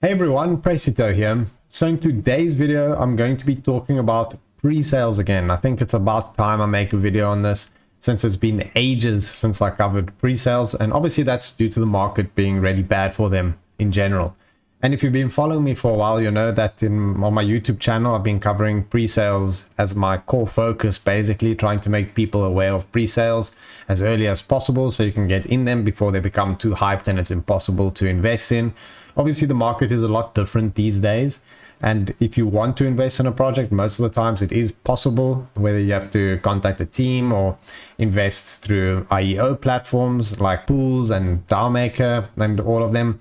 Hey everyone, Presale here. So in today's video, I'm going to be talking about pre-sales again. I think it's about time I make a video on this since it's been ages since I covered pre-sales, and obviously that's due to the market being really bad for them in general. And if you've been following me for a while, you know that on my YouTube channel, I've been covering pre-sales as my core focus, basically trying to make people aware of pre-sales as early as possible so you can get in them before they become too hyped and it's impossible to invest in. Obviously, the market is a lot different these days. And if you want to invest in a project, most of the times it is possible, whether you have to contact a team or invest through IEO platforms like Pools and DAO and all of them.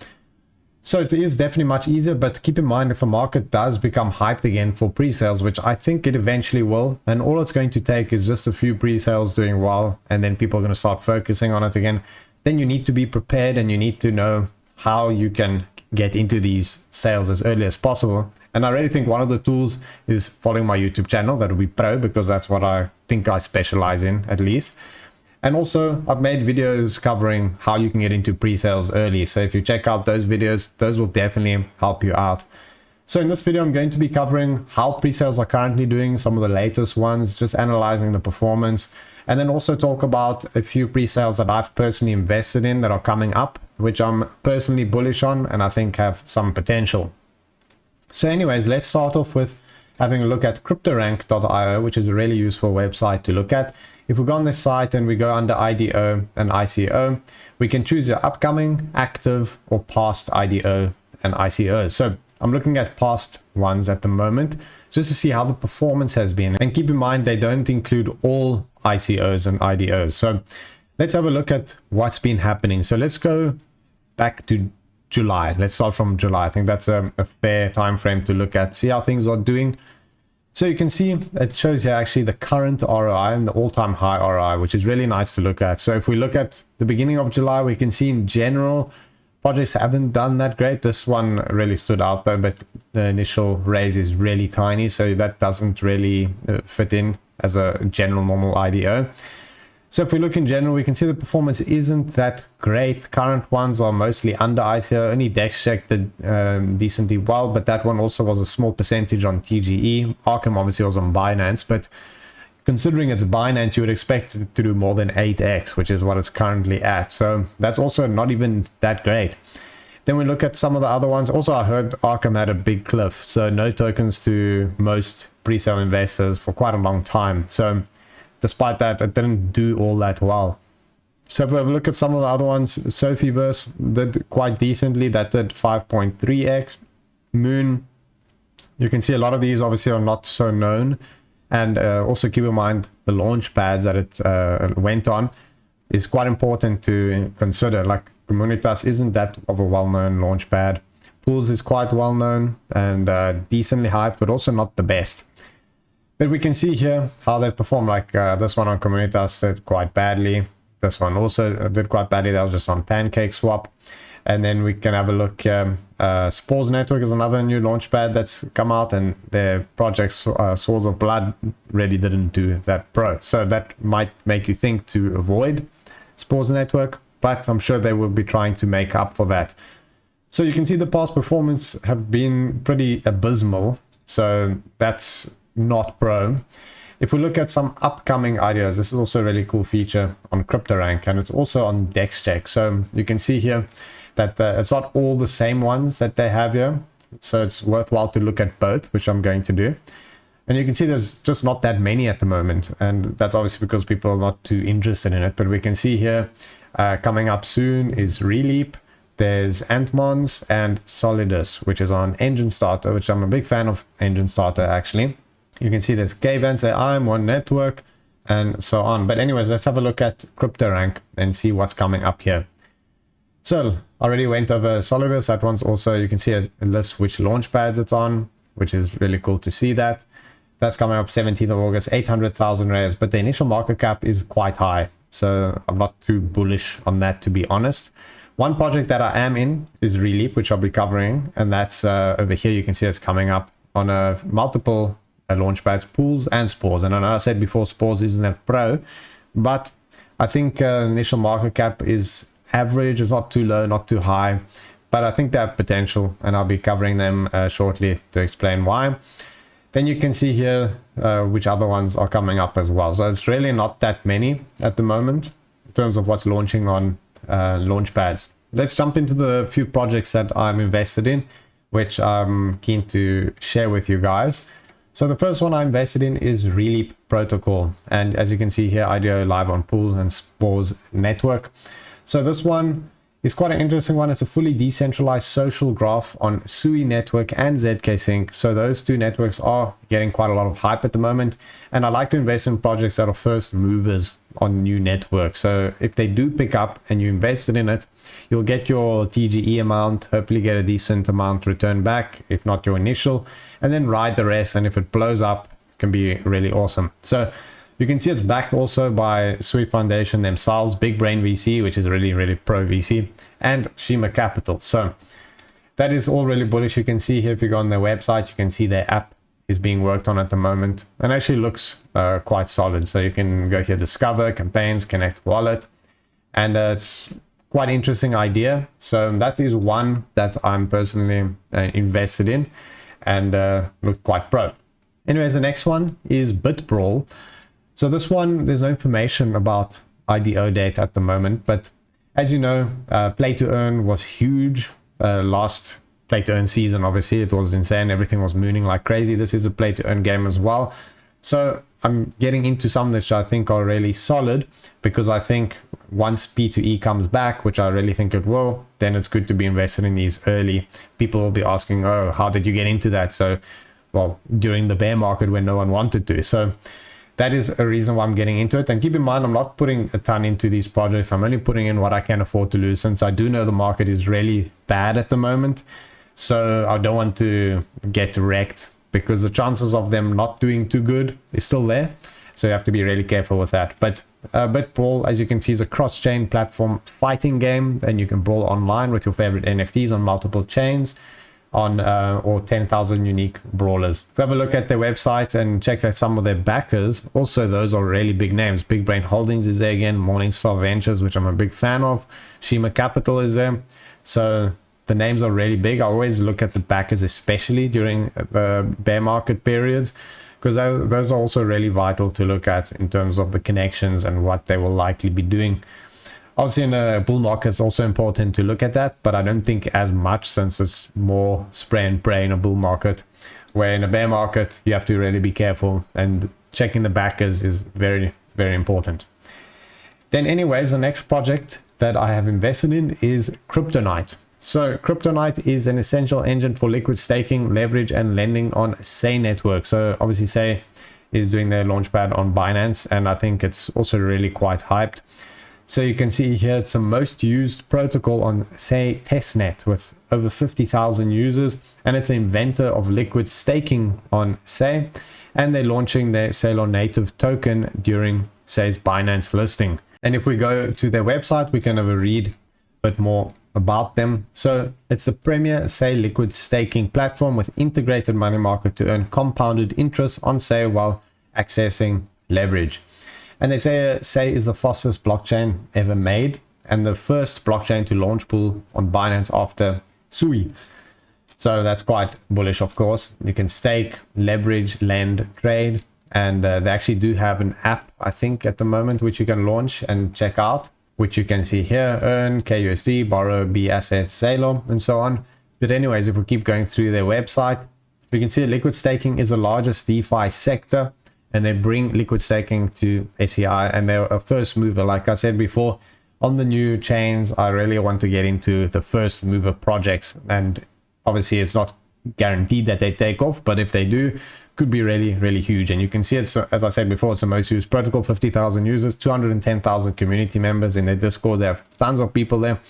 So it is definitely much easier, but keep in mind if the market does become hyped again for pre-sales, which I think it eventually will, and all it's going to take is just a few pre-sales doing well, and then people are going to start focusing on it again, then you need to be prepared and you need to know how you can get into these sales as early as possible. And I really think one of the tools is following my YouTube channel. That would be pro, because that's what I think I specialize in, at least. And also, I've made videos covering how you can get into pre-sales early. So if you check out those videos, those will definitely help you out. So in this video, I'm going to be covering how pre-sales are currently doing, some of the latest ones, just analyzing the performance, and then also talk about a few pre-sales that I've personally invested in that are coming up, which I'm personally bullish on and I think have some potential. So anyways, let's start off with having a look at cryptorank.io, which is a really useful website to look at. If we go on this site and we go under IDO and ICO, we can choose your upcoming, active, or past IDO and ICO. So I'm looking at past ones at the moment just to see how the performance has been. And keep in mind, they don't include all ICOs and IDOs. So let's have a look at what's been happening. So let's go back to July. Let's start from July. I think that's a fair time frame to look at, see how things are doing. So you can see it shows here actually the current ROI and the all-time high ROI, which is really nice to look at. So if we look at the beginning of July, we can see in general projects haven't done that great. This one really stood out though, but the initial raise is really tiny, so that doesn't really fit in as a general normal IDO. So if we look in general, we can see the performance isn't that great. Current ones are mostly under ICO. Only DexCheck did decently well, but that one also was a small percentage on TGE. Arkham obviously was on Binance, but considering it's Binance, you would expect it to do more than 8x, which is what it's currently at. So that's also not even that great. Then we look at some of the other ones. Also, I heard Arkham had a big cliff, so no tokens to most pre-sale investors for quite a long time. So despite that, it didn't do all that well. So if we have a look at some of the other ones, Sophieverse did quite decently. That did 5.3x. Moon, you can see a lot of these obviously are not so known. And also keep in mind the launch pads that it went on is quite important to consider. Like Comunitas isn't that of a well-known launch pad. Pools is quite well-known and decently hyped, but also not the best. But we can see here how they perform. Like this one on Comunitas did quite badly. This one also did quite badly. That was just on Pancake Swap. And then we can have a look. Spores Network is another new launchpad that's come out, and their project Swords of Blood really didn't do that pro. So that might make you think to avoid Spores Network, but I'm sure they will be trying to make up for that. So you can see the past performance have been pretty abysmal. So that's not pro. If we look at some upcoming IDOs, this is also a really cool feature on CryptoRank, and it's also on DexCheck. So you can see here that it's not all the same ones that they have here. So it's worthwhile to look at both, which I'm going to do. And you can see there's just not that many at the moment. And that's obviously because people are not too interested in it. But we can see here coming up soon is Reliep. There's Antmons and Solidus, which is on Engine Starter, which I'm a big fan of Engine Starter actually. You can see there's K-Vans, I'm One Network, and so on. But anyways, let's have a look at CryptoRank and see what's coming up here. So I already went over Solidus. That one's also, you can see a list which launch pads it's on, which is really cool to see that. That's coming up 17th of August, 800,000 rares, but the initial market cap is quite high. So I'm not too bullish on that, to be honest. One project that I am in is Reliep, which I'll be covering. And that's over here. You can see it's coming up on multiple launchpads, Pools and Spores. And I know I said before Spores isn't a pro, but I think initial market cap is average. It's not too low, not too high. but I think they have potential, and I'll be covering them shortly to explain why. Then you can see here which other ones are coming up as well. So it's really not that many at the moment in terms of what's launching on launch pads. Let's jump into the few projects that I'm invested in, which I'm keen to share with you guys. So the first one I invested in is Relief Protocol. And as you can see here, IDO live on Pools and Spores network. So this one is quite an interesting one. It's a fully decentralized social graph on Sui network and ZK Sync. So those two networks are getting quite a lot of hype at the moment. And I like to invest in projects that are first movers on new networks. So if they do pick up and you invested in it, you'll get your TGE amount, hopefully get a decent amount returned back, if not your initial, and then ride the rest. And if it blows up, it can be really awesome. So you can see it's backed also by Sui Foundation themselves, Big Brain VC, which is really pro VC, and Shima Capital. So that is all really bullish. You can see here, if you go on their website, you can see their app is being worked on at the moment and actually looks quite solid. So you can go here, discover, campaigns, connect wallet, and it's quite interesting idea. So that is one that I'm personally invested in and look quite pro. Anyways, the next one is BitBrawl. So this one, there's no information about IDO date at the moment, but as you know, play to earn was huge last play to earn season. Obviously it was insane, everything was mooning like crazy. This is a play to earn game as well. So I'm getting into some which I think are really solid, because I think once P2E comes back, which I really think it will, then it's good to be invested in these early. People will be asking, oh, how did you get into that? So, well, during the bear market when no one wanted to. So that is a reason why I'm getting into it. And keep in mind, I'm not putting a ton into these projects. I'm only putting in what I can afford to lose, since I do know the market is really bad at the moment. So I don't want to get wrecked, because the chances of them not doing too good is still there. So you have to be really careful with that. But BitBrawl, as you can see, is a cross-chain platform fighting game, and you can brawl online with your favorite NFTs on multiple chains, on or 10,000 unique brawlers. If you have a look at their website and check out some of their backers, also those are really big names. Big Brain Holdings is there again, Morningstar Ventures, which I'm a big fan of, Shima Capital is there. So the names are really big. I always look at the backers, especially during the bear market periods, because those are also really vital to look at in terms of the connections and what they will likely be doing. Obviously in a bull market it's also important to look at that, but I don't think as much, since it's more spray and pray in a bull market, where in a bear market you have to really be careful, and checking the backers is very important. Then anyways, the next project that I have invested in is Kryptonite. So Kryptonite is an essential engine for liquid staking, leverage and lending on Say network. So obviously Say is doing their launchpad on Binance, and I think it's also really quite hyped. So you can see here it's the most used protocol on Say testnet with over 50,000 users, and it's the inventor of liquid staking on Say, and they're launching their Saylor native token during Say's Binance listing. And if we go to their website, we can have a read a bit more about them. So it's the premier Say liquid staking platform with integrated money market to earn compounded interest on Say while accessing leverage. And they say Say is the fastest blockchain ever made, and the first blockchain to launch pool on Binance after Sui. So that's quite bullish, of course. You can stake, leverage, lend, trade, and they actually do have an app, I think, at the moment, which you can launch and check out, which you can see here: earn KUSD, borrow B assets, Saylor, and so on. But anyways, if we keep going through their website, we can see liquid staking is the largest DeFi sector, and they bring liquid staking to SEI, and they're a first mover. Like I said before, on the new chains, I really want to get into the first mover projects, and obviously it's not guaranteed that they take off, but if they do, could be really huge. And you can see it's, as I said before, it's the most used protocol, 50,000 users, 210,000 community members in their Discord. They have tons of people there.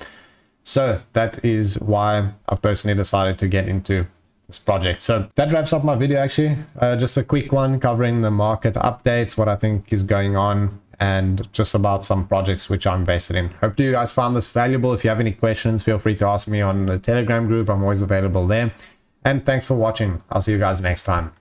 So that is why I personally decided to get into this project. So that wraps up my video, actually. Just a quick one covering the market updates, what I think is going on, and just about some projects which I'm invested in. Hope you guys found this valuable. If you have any questions, feel free to ask me on the Telegram group. I'm always available there. And thanks for watching. I'll see you guys next time.